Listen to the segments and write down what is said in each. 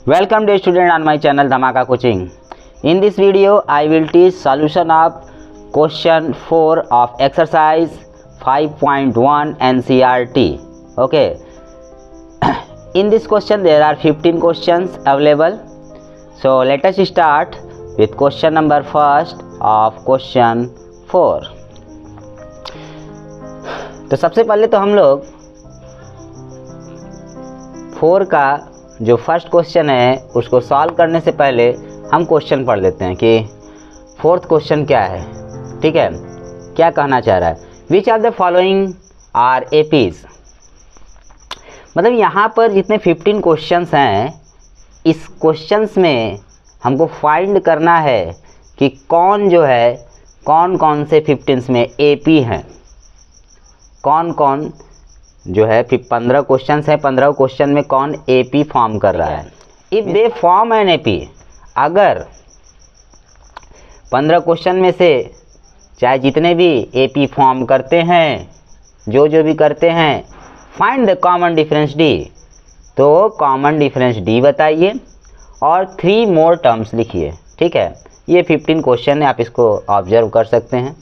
Welcome dear student on my channel Dhamaka Coaching. In this video I will teach solution of question 4 of exercise 5.1 NCERT. Okay. In this question there are 15 questions available. So let us start with question number first of question 4. तो सबसे पहले तो हम लोग 4 का जो first question है उसको सॉल्व करने से पहले हम क्वेश्चन पढ़ लेते हैं कि फोर्थ क्वेश्चन क्या है। ठीक है, क्या कहना चाह रहा है, which of the following are APs. मतलब यहाँ पर जितने 15 क्वेश्चंस हैं, इस क्वेश्चंस में हमको फाइंड करना है कि कौन जो है कौन कौन से 15 में एपी हैं, कौन कौन जो है 15 क्वेश्चंस हैं, 15 क्वेश्चन में कौन एपी फॉर्म कर रहा है। If they form an AP, अगर 15 क्वेश्चन में से चाहे जितने भी एपी फॉर्म करते हैं, जो भी करते हैं, find the common difference D, तो कॉमन डिफरेंस डी बताइए और 3 मोर टर्म्स लिखिए। ठीक है, ये 15 क्वेश्चन है, आप इसको ऑब्जर्व कर सकते हैं।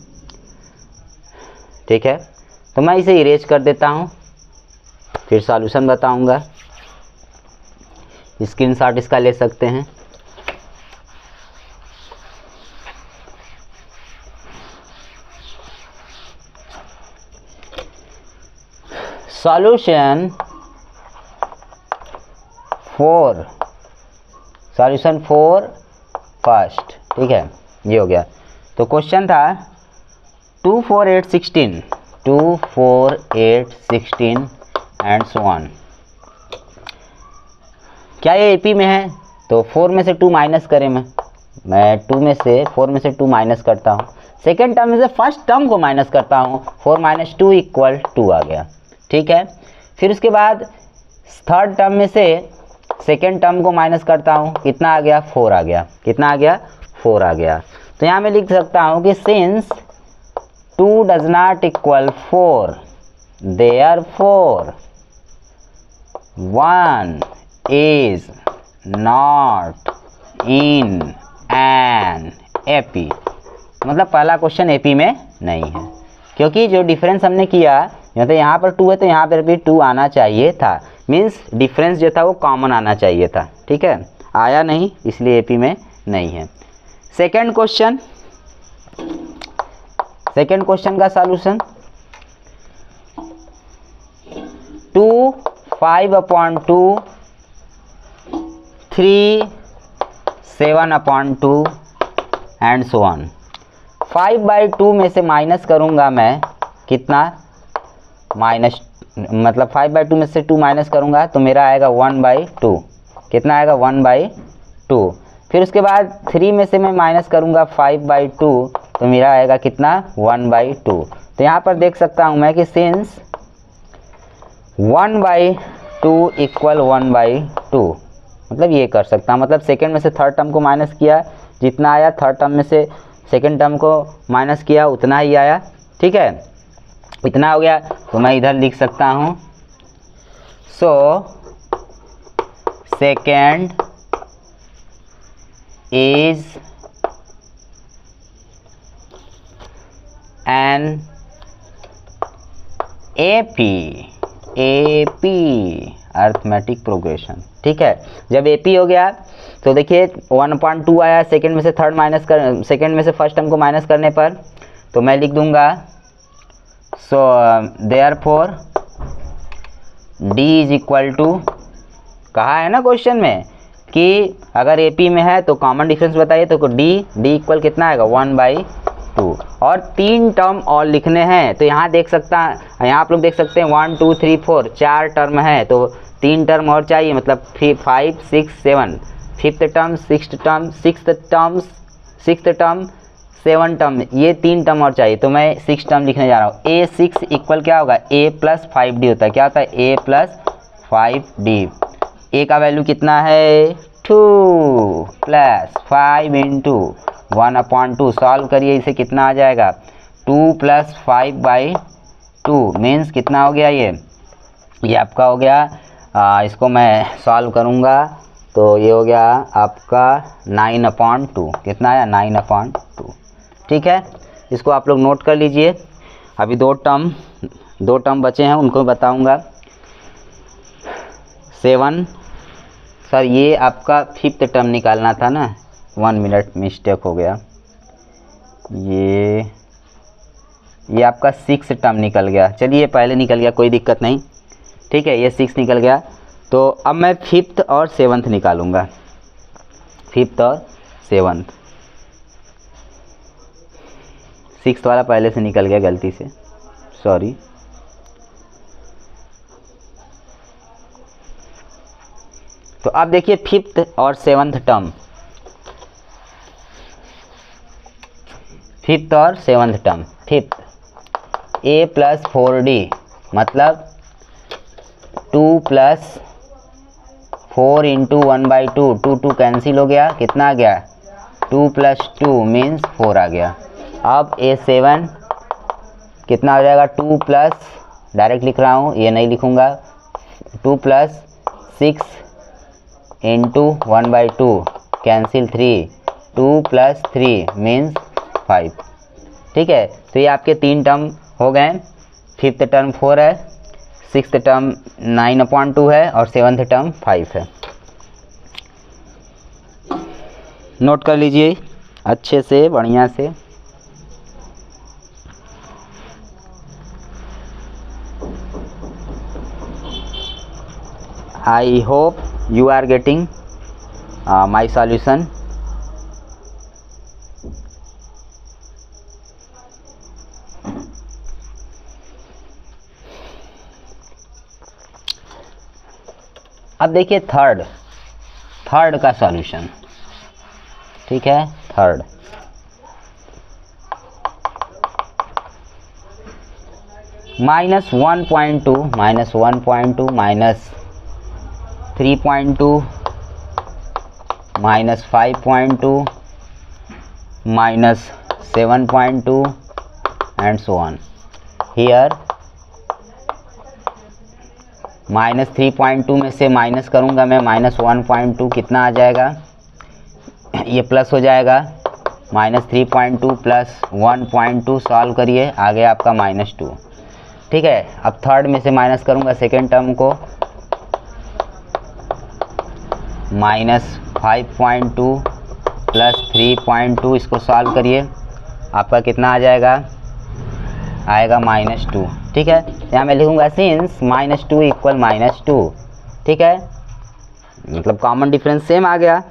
ठीक है, तो मैं इसे इरेज कर देता हूँ, फिर सॉल्यूशन बताऊंगा। स्क्रीनशॉट इसका ले सकते हैं। Solution 4 first. ठीक है, ये हो गया। तो क्वेश्चन था 2 4 8 16 एंड सो ऑन। क्या ये एपी में है? तो 4 में से 2 माइनस करें, मैं 2 में से 4 में से 2 माइनस करता हूँ। सेकेंड टर्म में से फर्स्ट टर्म को माइनस करता हूँ, 4 - 2 = 2 आ गया। ठीक है, फिर उसके बाद थर्ड टर्म में से सेकेंड टर्म को माइनस करता हूँ, कितना आ गया? 4 आ गया। कितना आ गया? 4 आ गया। तो यहाँ मैं लिख सकता हूँ कि since 2 does not equal 4, therefore 1 is not in an AP। मतलब पहला क्वेश्चन एपी में नहीं है, क्योंकि जो डिफरेंस हमने किया, तो यहाँ पर 2 है तो यहाँ पर भी 2 आना चाहिए था। मीन्स डिफरेंस जो था वो कॉमन आना चाहिए था। ठीक है, आया नहीं, इसलिए एपी में नहीं है। सेकेंड क्वेश्चन का सॉल्यूशन 2 5/2 3 7/2 एंड सो ऑन। 5/2 में से माइनस करूंगा मैं, कितना? माइनस, मतलब 5/2 में से 2 माइनस करूंगा तो मेरा आएगा 1/2। कितना आएगा? 1/2। फिर उसके बाद 3 में से मैं माइनस करूंगा 5/2 तो मेरा आएगा कितना? 1/2। तो यहाँ पर देख सकता हूँ मैं कि सिंस 1/2 = 1/2, मतलब ये कर सकता हूँ। मतलब सेकेंड में से थर्ड टर्म को माइनस किया, जितना आया, थर्ड टर्म में से सेकेंड टर्म को माइनस किया, उतना ही आया। ठीक है, इतना हो गया। तो मैं इधर लिख सकता हूँ, so second is an AP arithmetic progression. ठीक है, जब एपी हो गया तो देखिए 1/2 आया, सेकेंड में से सेकेंड में से फर्स्ट टर्म को माइनस करने पर, तो मैं लिख दूंगा सो देयरफॉर डी = कहा है ना क्वेश्चन में कि अगर एपी में है तो कॉमन डिफरेंस बताइए, तो डी इक्वल कितना आएगा? 1/2। और 3 टर्म और लिखने हैं, तो यहाँ देख सकता है, यहाँ आप लोग देख सकते हैं 1 2 3 4 4 टर्म है, तो 3 टर्म और चाहिए, मतलब 5 6 7, fifth term, sixth term, seven term, ये 3 टर्म और चाहिए। तो मैं 6 टर्म लिखने जा रहा हूँ। A6 = क्या होगा? A + 5D होता है। क्या होता है? A + 5D। A का वैल्यू कितना है? 2 + 5 × 1/2। सॉल्व करिए, इसे कितना आ जाएगा? 2 + 5/2 मीन्स कितना हो गया? ये आपका हो गया। इसको मैं सॉल्व करूँगा तो ये हो गया आपका 9/2। कितना आया? 9/2। ठीक है, इसको आप लोग नोट कर लीजिए। अभी दो टर्म बचे हैं, उनको बताऊंगा। 7, सर ये आपका 5th टर्म निकालना था ना, 1 मिनट मिस्टेक हो गया। ये आपका 6 टर्म निकल गया। चलिए पहले निकल गया, कोई दिक्कत नहीं। ठीक है, ये 6 निकल गया। तो अब मैं 5th और 7th निकालूंगा। 5th और 7th। 6th वाला पहले से निकल गया गलती से, सॉरी। तो अब देखिए 5th और 7th टर्म। 5th और 7th term. 5th a + 4d मतलब 2 + 4 × 1/2। 2 कैंसिल हो गया, कितना आ गया? 2 + 2 मीन्स 4 आ गया। अब A7 कितना हो जाएगा? 2 प्लस, डायरेक्ट लिख रहा हूँ, ये नहीं लिखूँगा, 2 + 6 × 1/2 कैंसिल 3, 2 + 3 मीन्स 5। ठीक है, तो ये आपके 3 टर्म हो गए। 5th टर्म 4 है, 6th टर्म 9/2 है और 7th टर्म 5 है। नोट कर लीजिए अच्छे से, बढ़िया से। I hope you are getting my solution. अब देखिए थर्ड का सॉल्यूशन। ठीक है, third -1.2 -1.2 -3.2 -5.2 -7.2 and so on. Here -3.2 में से माइनस करूँगा मैं, -1.2 कितना आ जाएगा? ये प्लस हो जाएगा। -3.2 + 1.2 सॉल्व करिए, आ गया आपका -2। ठीक है, अब थर्ड में से माइनस करूँगा सेकेंड टर्म को, -5.2 + 3.2, इसको सॉल्व करिए, आपका कितना आ जाएगा? आएगा -2। ठीक है, यहाँ मैं लिखूँगा सिंस -2 = -2। ठीक है, मतलब कॉमन डिफरेंस सेम आ गया।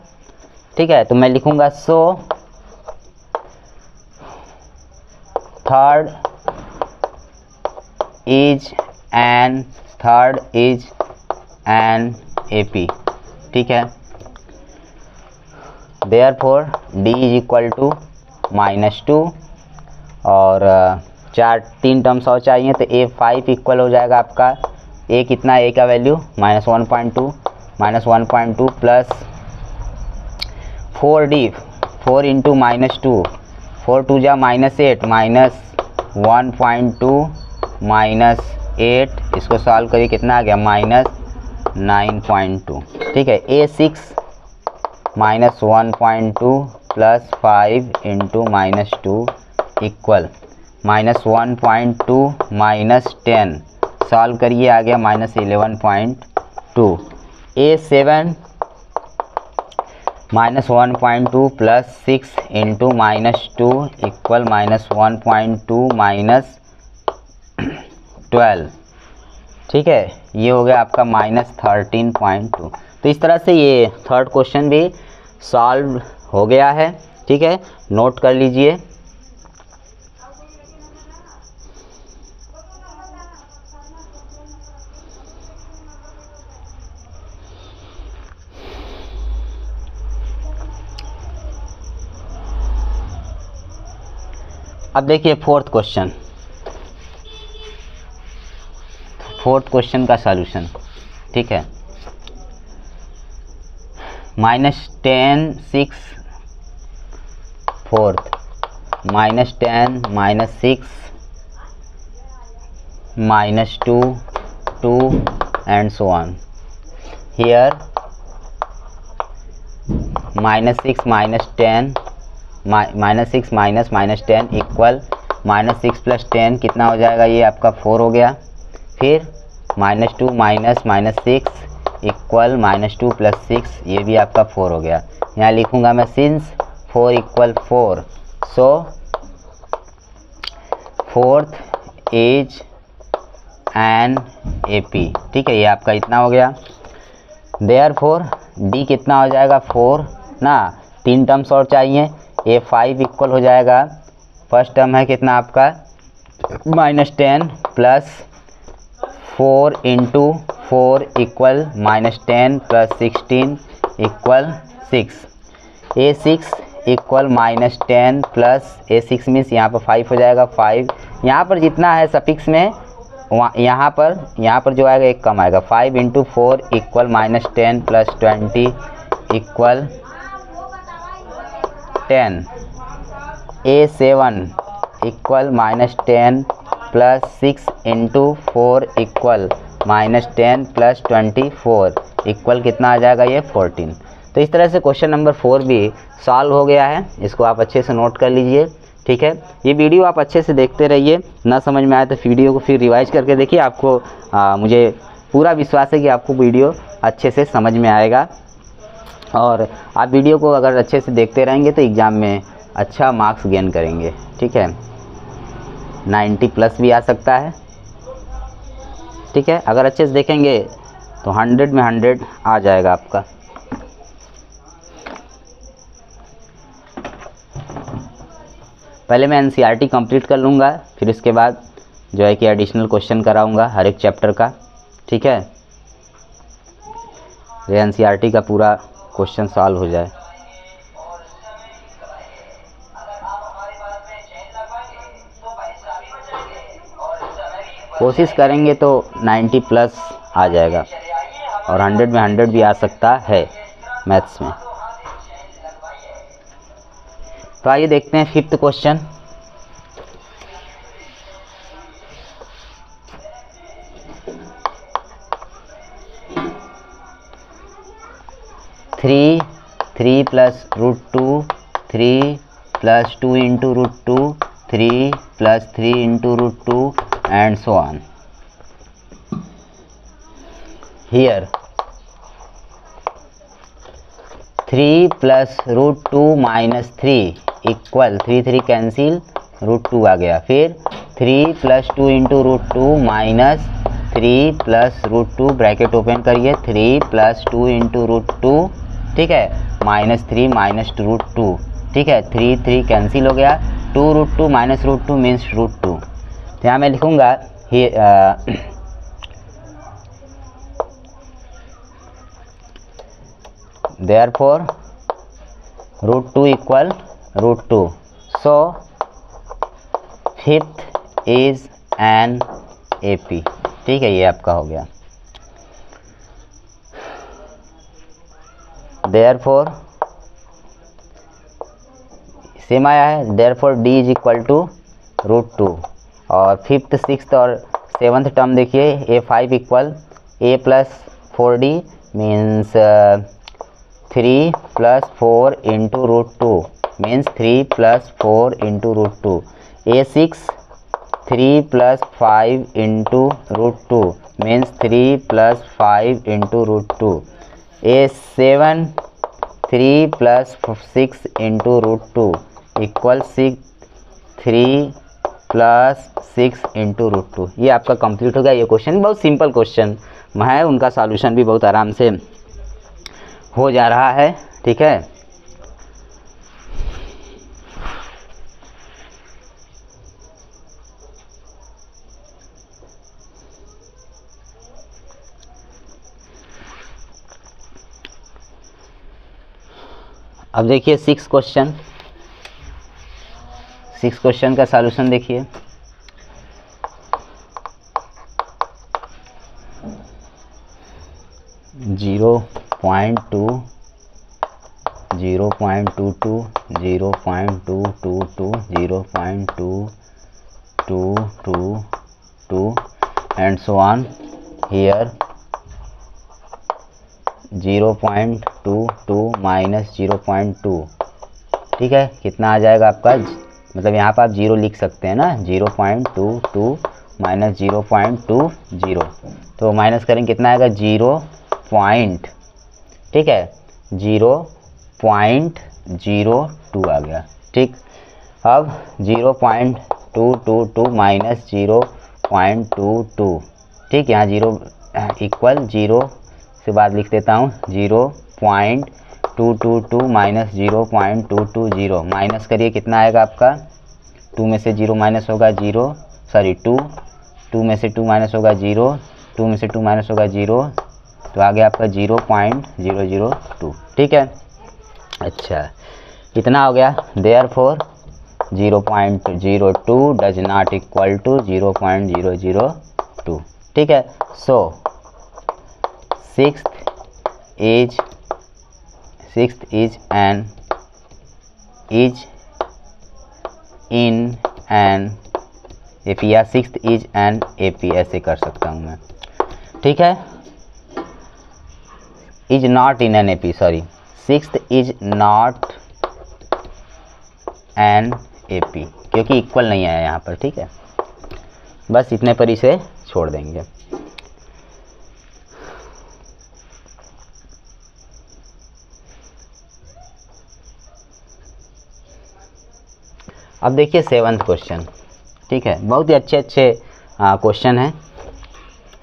ठीक है, तो मैं लिखूँगा so third is an AP। ठीक है, देयरफॉर D = -2 और 3 टर्म्स और चाहिए, तो A5 इक्वल हो जाएगा आपका, A कितना? A का वैल्यू -1.2 प्लस 4D, 4 × -2, 4 2 जा -8, -1.2 -8, इसको सॉल्व करिए, कितना आ गया? -9.2। ठीक है, A6 -1.2 + 5 × -2 इक्वल -1.2 -10, सॉल्व करिए, आ गया -11.2। A7 -1.2 + 6 × -2 equal -1.2 -12। ठीक है, ये हो गया आपका -13.2। तो इस तरह से ये थर्ड क्वेश्चन भी सॉल्व हो गया है। ठीक है, नोट कर लीजिए। अब देखिए फोर्थ क्वेश्चन का सॉल्यूशन। ठीक है, -10 6 fourth, -10 -6 -2 2 and so on. Here -6 -10 -10 equal -6 + 10 कितना हो जाएगा, ये आपका 4 हो गया। फिर -2 -6 इक्वल -2 + 6, ये भी आपका 4 हो गया। यहाँ लिखूंगा मैं since 4 = 4, so fourth is an AP। ठीक है, ये आपका इतना हो गया। देयरफॉर D कितना हो जाएगा, 4 ना, 3 टर्म्स और चाहिए। A5 इक्वल हो जाएगा, फर्स्ट टर्म है कितना आपका -10 + 4 × 4 equal -10 + 16 equal 6। A6 equal -10 + A6 means यहाँ पर 5 हो जाएगा, 5 यहाँ पर जितना है सफिक्स में यहाँ पर जो आएगा एक कम आएगा। 5 × 4 equal -10 + 20 equal 10। A7 equal -10 + 6 × 4 equal -10 + 24 equal कितना आ जाएगा, ये 14। तो इस तरह से क्वेश्चन नंबर 4 भी सॉल्व हो गया है। इसको आप अच्छे से नोट कर लीजिए। ठीक है, ये वीडियो आप अच्छे से देखते रहिए। ना समझ में आए तो वीडियो को फिर रिवाइज करके देखिए। आपको मुझे पूरा विश्वास है कि आपको वीडियो अच्छे से समझ में आएगा, और आप वीडियो को अगर अच्छे से देखते रहेंगे तो एग्ज़ाम में अच्छा मार्क्स गेन करेंगे। ठीक है, 90+ भी आ सकता है। ठीक है, अगर अच्छे से देखेंगे तो 100 में 100 आ जाएगा आपका। पहले मैं NCERT कंप्लीट कर लूँगा, फिर इसके बाद जो है कि एडिशनल क्वेश्चन कराऊँगा हर एक चैप्टर का। ठीक है, ये NCERT का पूरा क्वेश्चन सॉल्व हो जाए। कोशिश करेंगे तो 90+ आ जाएगा, और 100 में 100 भी आ सकता है मैथ्स में। तो आइए देखते हैं 5th question. Three + √2, 3 + 2 × √2, 3 + 3 × √2 and so on. Here 3 + √2 - 3 equal 3 cancel, √2 आ गया। फिर 3 + 2 × √2 - 3 + √2 ब्रैकेट ओपन करिए, 3 + 2 × √2। ठीक है, -3 - √2। ठीक है, 3 कैंसिल हो गया, 2 √2 - √2 मीन्स √2। तो यहाँ मैं लिखूँगा therefore √2 equal √2, so 5th is an AP। ठीक है, ये आपका हो गया। therefore सेम आया है, therefore D is equal to √2। और 5th 6th और 7th टर्म देखिए, A5 equal A + 4D means 3 + 4 × √2 means 3 + 4 × √2। A6 3 + 5 × √2 means 3 + 5 × √2। A7 3 + 6 × √2 equal 3 + 6 × √2। ये आपका कंप्लीट हो गया। ये क्वेश्चन बहुत सिंपल क्वेश्चन है, उनका सॉल्यूशन भी बहुत आराम से हो जा रहा है। ठीक है, अब देखिए 6 क्वेश्चन। 6 क्वेश्चन का सॉल्यूशन देखिए। Zero 0.2 0.22 0.222 0.2222 and so on. Here 0.22 minus 0.2, ठीक है, कितना आ जाएगा आपका, मतलब यहाँ पर आप 0 लिख सकते हैं ना, 0.22 माइनस 0.20, तो माइनस करेंगे कितना आएगा 0 पॉइंट, ठीक है, 0.022 आ गया, ठीक। अब 0.222 माइनस 0.22, ठीक, यहाँ 0 इक्वल 0 से बाद लिख देता हूँ 0.222 माइनस 0.220, माइनस करिए कितना आएगा आपका, 2 में से 0 माइनस होगा 2, 2 में से 2 माइनस होगा 0, 2 में से 2 माइनस होगा 0, तो आ गया आपका 0.002, ठीक है। अच्छा, इतना हो गया, therefore 0.02 does not equal to 0.002, ठीक है। So sixth is in an AP, या सिक्स्थ इज एन एपी ऐसे कर सकता हूँ मैं, ठीक है। Is not in an AP, sorry, sixth is not an AP, क्योंकि इक्वल नहीं आया यहाँ पर, ठीक है। बस इतने पर इसे छोड़ देंगे। अब देखिए 7th क्वेश्चन, ठीक है, बहुत ही अच्छे क्वेश्चन हैं,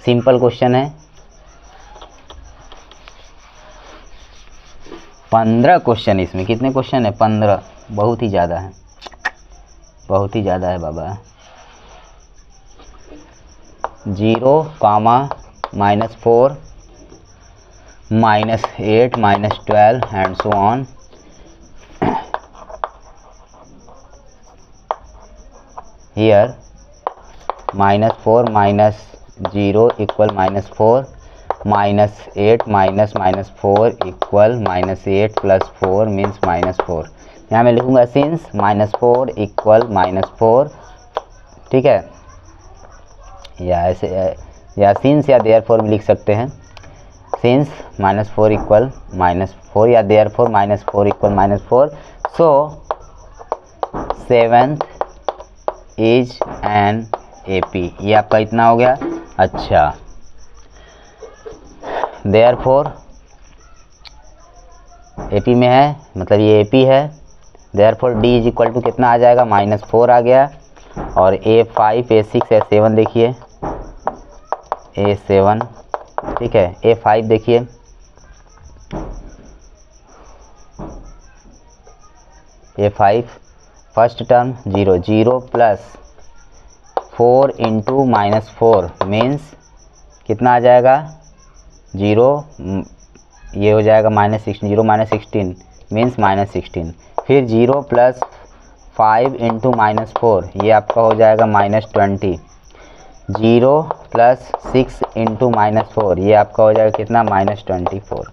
सिंपल क्वेश्चन है। 15 क्वेश्चन, इसमें कितने क्वेश्चन है, 15, बहुत ही ज़्यादा है, बहुत ही ज़्यादा है बाबा। 0, -4, -8, -12 and so on। Here -4 -0 equal -4, -8 -4 equal -8 plus 4 means -4। यहाँ मैं लिखूँगा सिंस -4 इक्वल -4, ठीक है, या ऐसे, या सिंस या देयरफॉर भी लिख सकते हैं, सिंस -4 इक्वल -4 या therefore -4 equal -4। So 7th is an AP, ये आपका इतना हो गया। अच्छा, देयरफॉर एपी में है, मतलब ये एपी है, therefore D is equal to कितना आ जाएगा, -4 आ गया, और A5 A6 A7 देखिए, A7, ठीक है, A5 देखिए, A5 first term 0, 0 plus 4 into -4 means कितना आ जाएगा, 0, ये हो जाएगा -16, 0 -16 मीन्स -16, फिर 0 प्लस 5 इंटू -4, ये आपका हो जाएगा -20, 0 प्लस 6 इंटू -4, ये आपका हो जाएगा कितना, -24।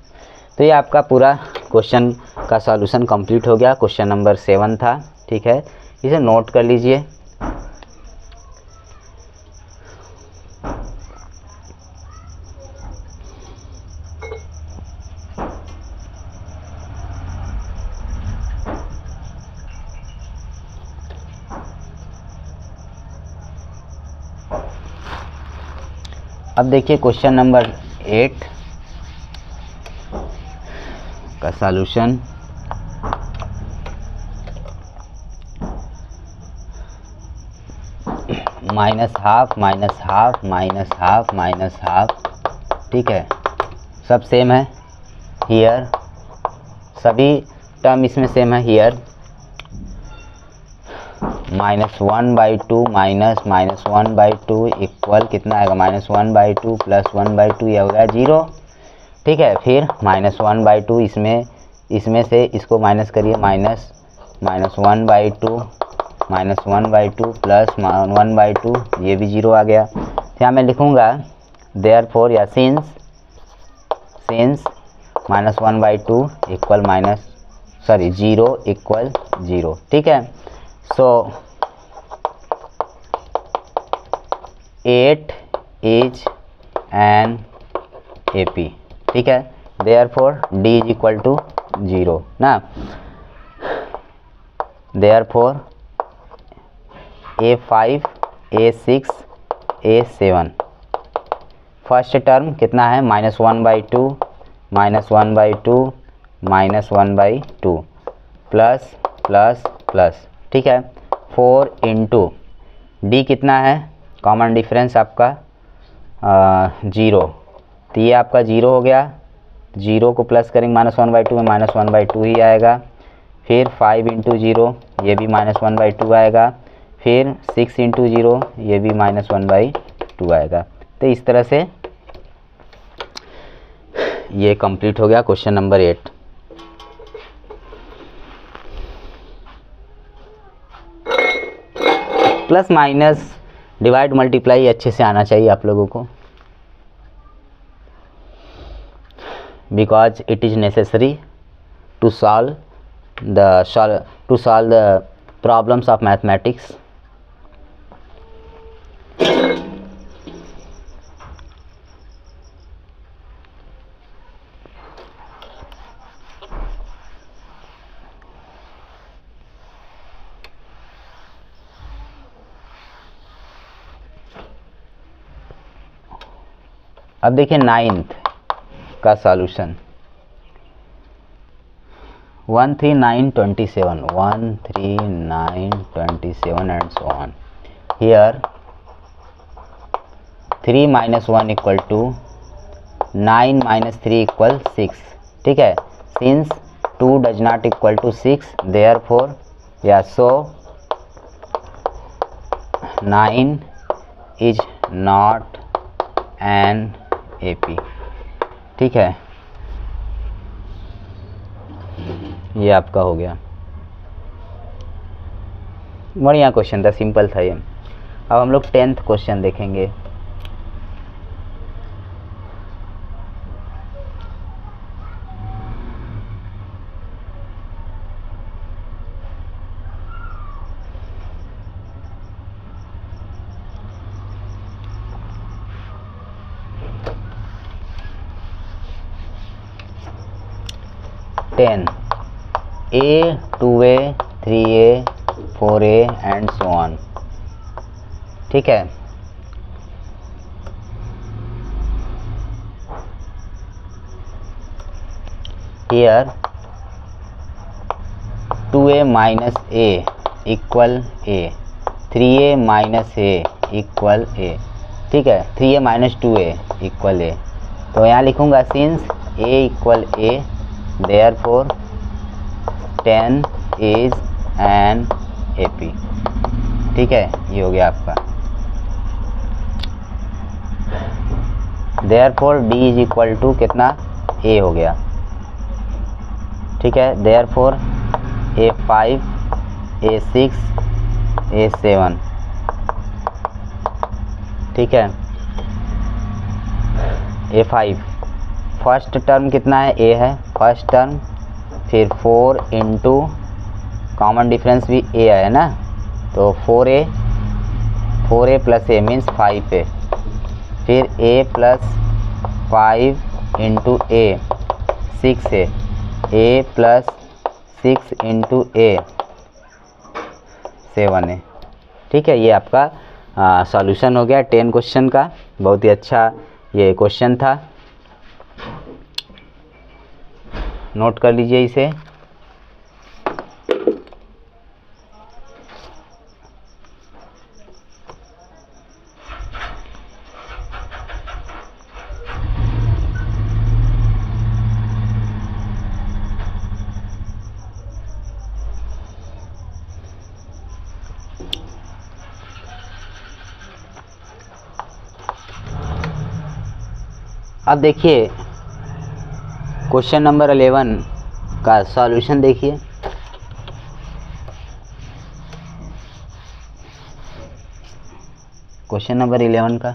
तो ये आपका पूरा क्वेश्चन का सॉल्यूशन कंप्लीट हो गया। क्वेश्चन नंबर 7 था, ठीक है, इसे नोट कर लीजिए। अब देखिए क्वेश्चन नंबर 8 का सॉल्यूशन। -12 -12 -12 -12, ठीक है, सब सेम है। हियर सभी टर्म इसमें सेम है। हियर -1/2 -1/2 इक्वल कितना आएगा, -1/2 प्लस 1/2, यह हो गया 0, ठीक है। फिर -1/2 इसमें से इसको माइनस करिए, -1/2 -1/2 प्लस 1/2, ये भी 0 आ गया। यहाँ मैं लिखूँगा देयरफॉर या सिंस -1/2 इक्वल 0 इक्वल 0, ठीक है। सो 8 इज एन एपी, ठीक है, therefore D is equal to 0 ना। Therefore A5 A6 A7 first term कितना है -1/2 -1/2 -1/2 प्लस प्लस प्लस, ठीक है। 4 इंटू डी कितना है, कॉमन डिफरेंस आपका 0, तो ये आपका 0 हो गया। 0 को प्लस करेंगे -1/2 में -1/2 ही आएगा। फिर 5 इंटू 0 ये भी -1/2 आएगा। फिर 6 इंटू 0 ये भी -1/2 आएगा। तो इस तरह से ये कंप्लीट हो गया question number 8। Plus minus divide multiply अच्छे से आना चाहिए आप लोगों को, because it is necessary to solve the problems of mathematics. अब देखिए 9th का solution 13927 13927 and so on. Here 3 - 1 equal to 9 - 3 equal 6, ठीक है। Since 2 does not equal to 6 therefore या so 9 is not an AP, ठीक है। ये आपका हो गया, बढ़िया क्वेश्चन था, सिंपल था ये। अब हम लोग 10th क्वेश्चन देखेंगे। A 2A 3A 4A and so on, ठीक है। Here 2A minus A equal A, 3A minus A equal A, ठीक है। 3A minus 2A equal A, तो यहाँ लिखूंगा since A equal A therefore 10 is an AP, ठीक है। ये हो गया आपका। Therefore D is equal to कितना A हो गया, ठीक है। देयरफॉर A5 A6 A7, ठीक है। A5 फर्स्ट टर्म कितना है A है फर्स्ट टर्म, फिर 4 इंटू कॉमन डिफरेंस भी A है ना, तो 4A plus A means 5A, फिर A plus 5 into A 6A, A plus 6 into A 7A, ठीक है। ये आपका सॉल्यूशन हो गया 10 क्वेश्चन का। बहुत ही अच्छा ये क्वेश्चन था, नोट कर लीजिए इसे। अब देखिए क्वेश्चन नंबर 11 का सॉल्यूशन देखिए। क्वेश्चन नंबर 11 का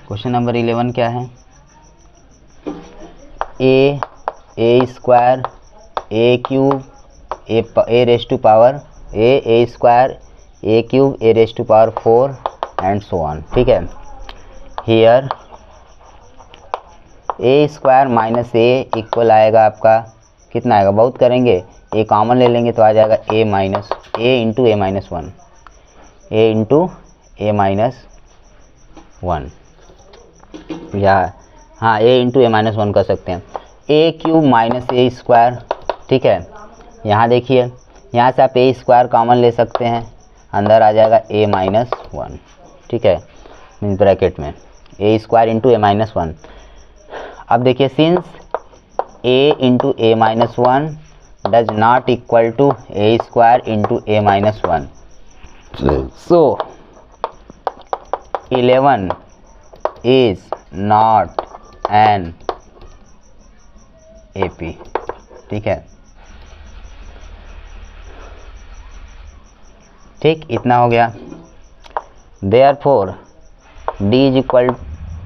क्वेश्चन नंबर 11 क्या है, a square a cube a raise to power a square a cube a raise to power 4 and so on, ठीक है। Here a square minus a equal आएगा आपका कितना आएगा, बहुत करेंगे, ए कॉमन ले लेंगे तो आ जाएगा ए into A minus one, A into A minus one, या हाँ ए इंटू ए माइनस वन कर सकते हैं, ए क्यूब माइनस ए स्क्वायर। ठीक है, यहाँ देखिए, यहाँ से आप ए स्क्वायर कॉमन ले सकते हैं, अंदर आ जाएगा ए माइनस वन। ठीक है, मीन्स ब्रैकेट में A square into A minus one. अब देखिए, since A into A minus one does not equal to A square into A minus one, so 11 is not an AP। ठीक है, ठीक, इतना हो गया। Therefore D is equal,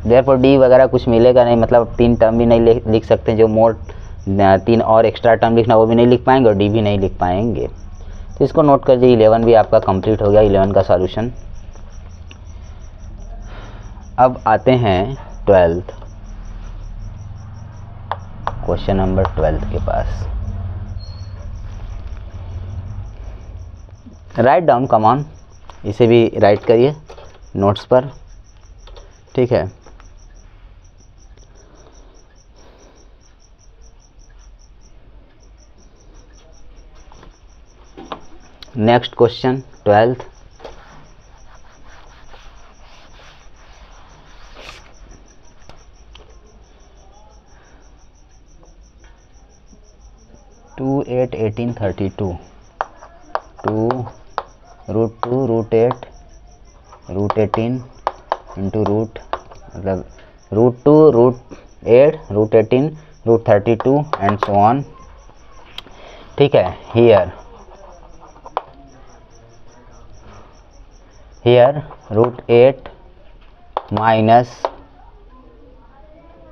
therefore D वगैरह कुछ मिलेगा नहीं, मतलब 3 टर्म भी नहीं लिख सकते, जो मोड 3 और एक्स्ट्रा टर्म लिखना वो भी नहीं लिख पाएंगे और डी भी नहीं लिख पाएंगे, तो इसको नोट कर दीजिए। 11 भी आपका कंप्लीट हो गया, 11 का सॉल्यूशन। अब आते हैं 12th क्वेश्चन नंबर 12 के पास। राइट डाउन, कम ऑन, इसे भी राइट करिए नोट्स पर। ठीक है, next question 12th। Two 8 18 32 2 √2 √8 √18 into root, मतलब √2 √8 √18 √32 एंड सो ऑन। ठीक है, हियर √8 माइनस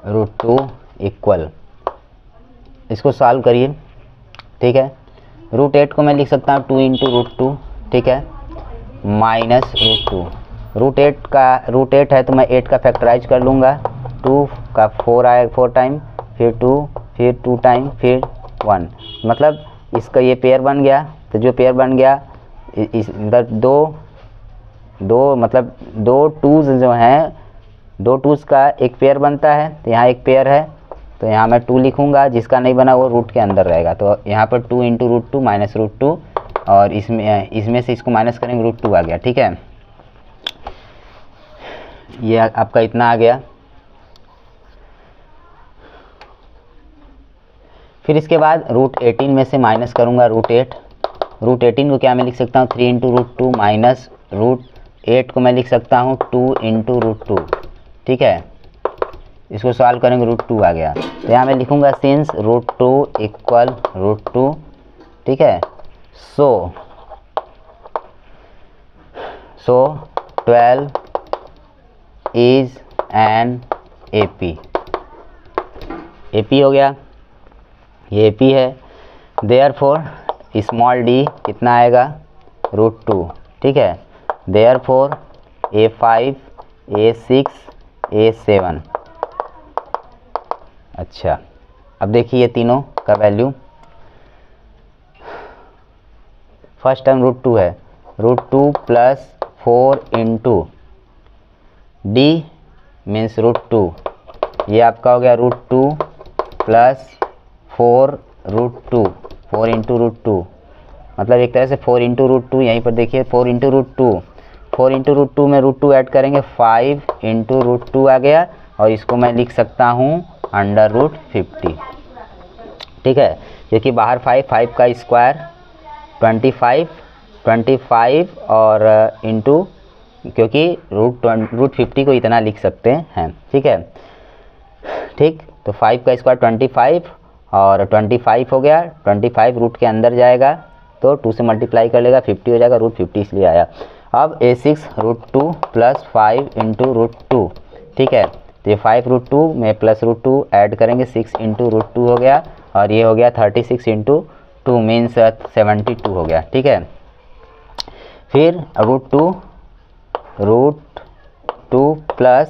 √2 इक्वल, इसको सॉल्व करिए। ठीक है, √8 को मैं लिख सकता हूँ 2 इंटू √2। ठीक है, माइनस √2, √8 है तो मैं 8 का फैक्टराइज कर लूँगा, 2 का 4 आएगा, 4 टाइम, फिर 2, फिर 2 टाइम, फिर 1, मतलब इसका ये पेयर बन गया। तो जो पेयर बन गया इस इधर दो मतलब 2 2s जो हैं, 2 2s का एक पेयर बनता है, तो यहाँ एक पेयर है तो यहाँ मैं 2 लिखूंगा, जिसका नहीं बना वो रूट के अंदर रहेगा, तो यहाँ पर 2 इंटू √2 माइनस √2, और इसमें से इसको माइनस करेंगे √2 आ गया। ठीक है, ये आपका इतना आ गया। फिर इसके बाद √18 में से माइनस करूंगा √18 को क्या मैं लिख सकता हूँ 3 इंटू √2 माइनस √8 को मैं लिख सकता हूँ 2 इंटू √2। ठीक है, इसको सॉल्व करेंगे √2 आ गया, तो यहाँ मैं लिखूंगा सिंस √2 इक्वल √2। ठीक है, सो 12 इज एन AP। AP हो गया, ये AP है। देयरफॉर स्मॉल d कितना आएगा √2। ठीक है, देयरफॉर A5 A6 A7। अच्छा, अब देखिए ये तीनों का वैल्यू, फर्स्ट टर्म √2 है, √2 प्लस 4 इंटू d मीन्स √2, ये आपका हो गया √2 प्लस 4 √2, 4 इंटू √2, मतलब एक तरह से 4 इंटू √2, यहीं पर देखिए 4 इंटू √2, 4 इंटू √2 में √2 ऐड करेंगे 5 इंटू √2 आ गया, और इसको मैं लिख सकता हूँ √50। ठीक है, क्योंकि बाहर 5 का स्क्वायर 25 और इंटू, क्योंकि √50 को इतना लिख सकते हैं। ठीक है, ठीक, तो 5 का स्क्वायर 25 और 25 हो गया, 25 रूट के अंदर जाएगा तो 2 से मल्टीप्लाई कर लेगा, 50 हो जाएगा, √50 इसलिए आया। अब A6 √2 प्लस 5 इंटू √2। ठीक है, तो ये 5 √2 में प्लस √2 ऐड करेंगे, 6 इंटू √2 हो गया, और ये हो गया 36 इंटू 2 मीन्स 72 हो गया। ठीक है, फिर √2 प्लस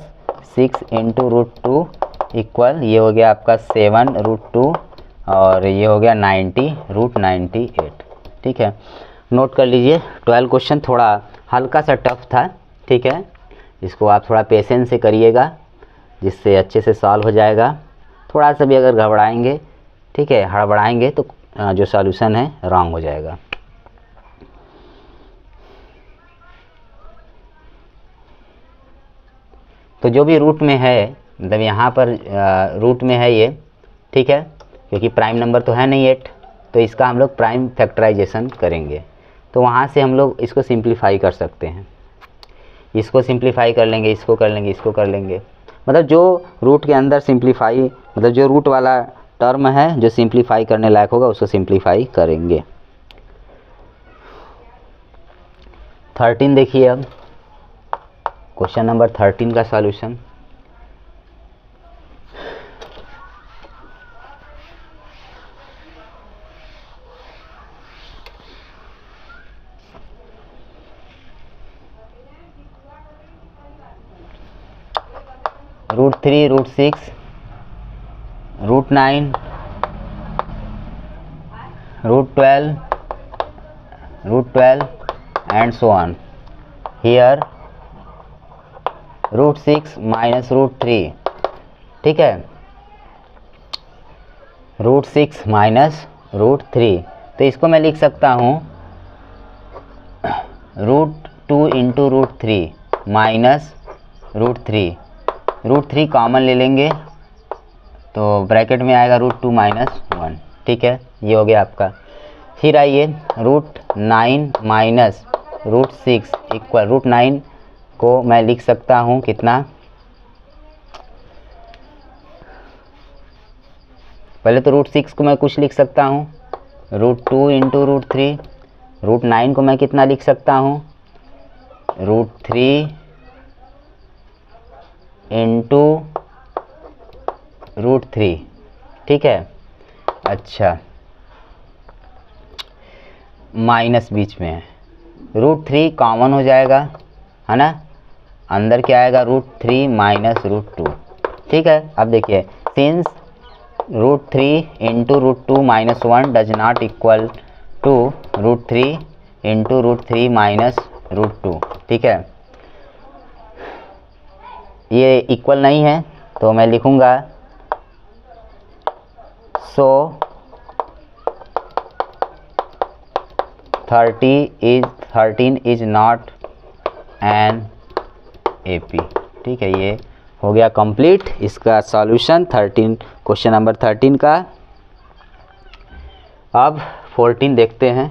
6 इंटू √2 इक्वल ये हो गया आपका 7√2 और ये हो गया 90√98। ठीक है, नोट कर लीजिए। 12 क्वेश्चन थोड़ा हल्का सा टफ था। ठीक है, इसको आप थोड़ा पेशेंस से करिएगा, जिससे अच्छे से सॉल्व हो जाएगा। थोड़ा सा भी अगर घबराएंगे, ठीक है, हड़बड़ाएंगे तो जो सॉल्यूशन है रॉन्ग हो जाएगा। तो जो भी रूट में है, मतलब यहाँ पर रूट में है ये, ठीक है, क्योंकि प्राइम नंबर तो है नहीं 8, तो इसका हम लोग प्राइम फैक्टराइजेशन करेंगे। तो वहाँ से हम लोग इसको सिंप्लीफाई कर सकते हैं, इसको सिंप्लीफाई कर लेंगे, इसको कर लेंगे, इसको कर लेंगे। मतलब जो रूट के अंदर सिंप्लीफाई, मतलब जो रूट वाला टर्म है जो सिंप्लीफाई करने लायक होगा उसको सिंप्लीफाई करेंगे। 13 देखिए, अब क्वेश्चन नंबर 13 का solution. √3, √6, √9, √12 and so on. Here √6 minus √3, ठीक है, √6 माइनस √3, तो इसको मैं लिख सकता हूँ √2 इंटू √3 माइनस √3। √3 कॉमन ले लेंगे तो ब्रैकेट में आएगा √2 माइनस 1। ठीक है, ये हो गया आपका। फिर आइए √9 माइनस √6 इक्वल, √9 को मैं लिख सकता हूँ कितना, पहले तो √6 को मैं कुछ लिख सकता हूँ, √2 इंटू √3। √9 को मैं कितना लिख सकता हूँ, √3 इंटू √3। ठीक है, अच्छा, माइनस बीच में है, √3 कॉमन हो जाएगा, है ना, अंदर क्या आएगा, √3 माइनस √2। ठीक है, अब देखिए, since √3 into √2 minus 1 does not equal to √3 into √3 minus √2। ठीक है, ये इक्वल नहीं है तो मैं लिखूंगा सो 13 इज नॉट एन एपी। ठीक है, ये हो गया कंप्लीट इसका सॉल्यूशन 13, क्वेश्चन नंबर 13 का। अब 14 देखते हैं,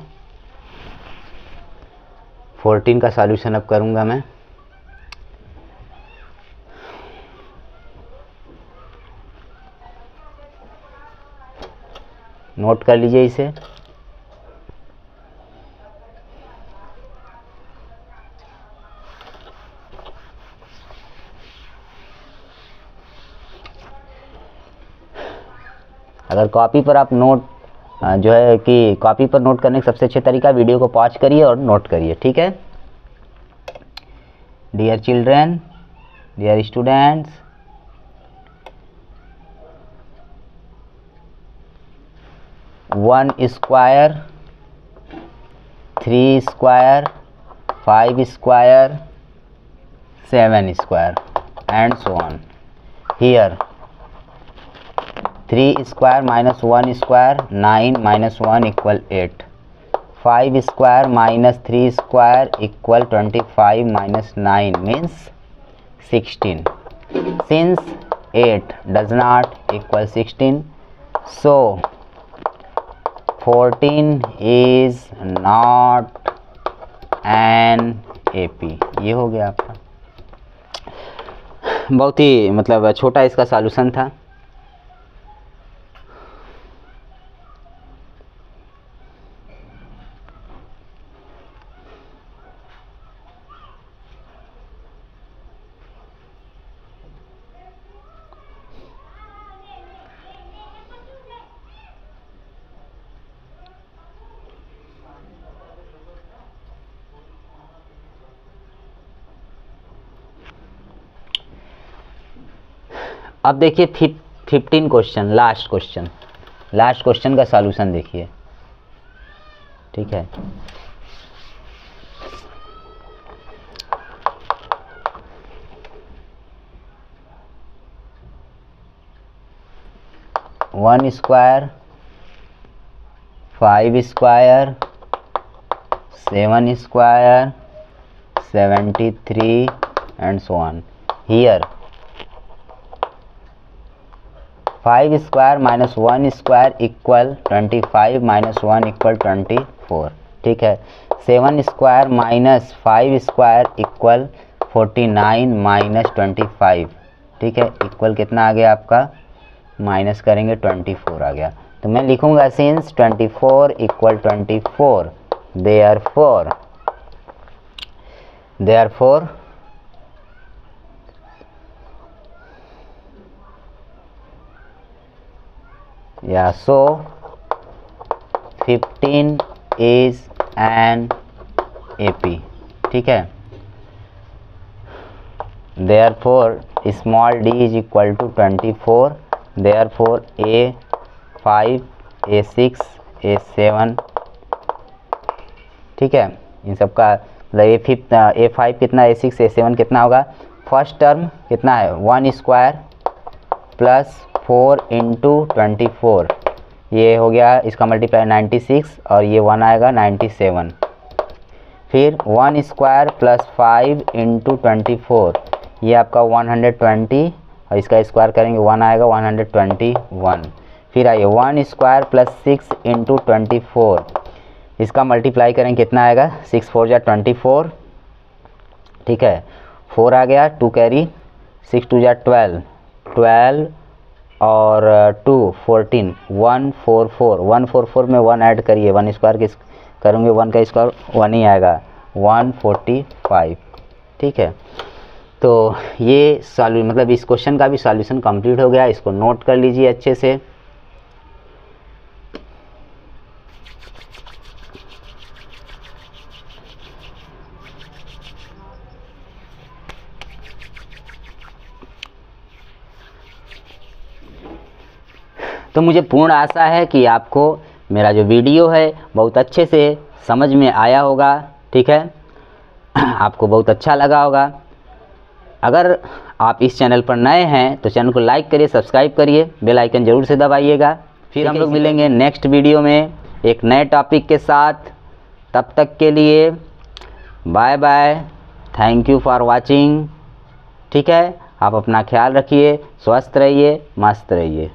14 का सॉल्यूशन अब करूंगा मैं। नोट कर लीजिए इसे। अगर कॉपी पर आप नोट जो है कि कॉपी पर नोट करने का सबसे अच्छा तरीका, वीडियो को पॉज करिए और नोट करिए। ठीक है, dear children, dear students, one square, 3 square, 5 square, 7 square and so on. Here 3 square minus 1 square, 9 minus 1 equal 8. 5 square minus 3 square equal 25 minus 9 means 16. Since 8 does not equal 16, so 14 is not an AP. ये हो गया आपका। बहुत ही मतलब छोटा इसका solution था। अब देखिए 15 क्वेश्चन, लास्ट क्वेश्चन का सॉल्यूशन देखिए, ठीक है। One square, 5 square, 7 square, 73 and so on. Here 5 square minus 1 square equal 25 minus 1 equal 24, ठीक है। 7 square minus 5 square equal 49 minus 25, ठीक है। इक्वल कितना आ गया आपका, माइनस करेंगे 24 आ गया। तो मैं लिखूंगा सिंस 24 इक्वल 24, देयरफॉर या सो 15 इज एन AP, ठीक है। Therefore small d is equal to 24, therefore A5, A6, A7, ठीक है। इन सब का मतलब A5 कितना, A6, A7 कितना होगा। फर्स्ट टर्म कितना है 1 स्क्वायर प्लस 4 इंटू 24, ये हो गया इसका मल्टीप्लाई 96 और ये 1 आएगा 97। फिर 1 स्क्वायर प्लस 5 इंटू 24, ये आपका 120 और इसका स्क्वायर करेंगे 1 आएगा 121। फिर आइए 1 स्क्वायर प्लस 6 इंटू 24, इसका मल्टीप्लाई करेंगे कितना आएगा 6 4 जा 24, ठीक है। 4 आ गया 2 कैरी, 6 2 जा 12 और 2 14, 144, 144 में 1 ऐड करिए, 1 स्क्वायर किस करूँगे 1 का स्क्वायर 1 ही आएगा 145, ठीक है। तो ये मतलब इस क्वेश्चन का भी सॉल्यूशन कंप्लीट हो गया, इसको नोट कर लीजिए अच्छे से। तो मुझे पूर्ण आशा है कि आपको मेरा जो वीडियो है बहुत अच्छे से समझ में आया होगा, ठीक है। आपको बहुत अच्छा लगा होगा। अगर आप इस चैनल पर नए हैं तो चैनल को लाइक करिए, सब्सक्राइब करिए, बेल आइकन ज़रूर से दबाइएगा। फिर हम लोग मिलेंगे नेक्स्ट वीडियो में एक नए टॉपिक के साथ। तब तक के लिए bye bye, thank you for watching, ठीक है। आप अपना ख्याल रखिए, स्वस्थ रहिए, मस्त रहिए।